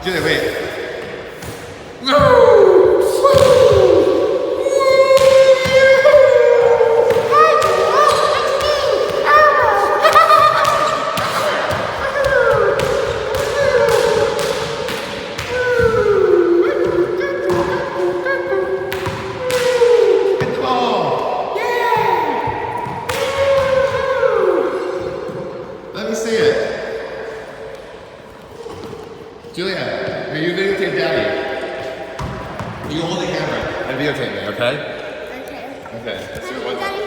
Julia, wait. Hit the ball. Let me see it. Julia, are you videotape Daddy? You hold the camera and videotape me, okay? Okay. Okay. Let's do it one. Daddy,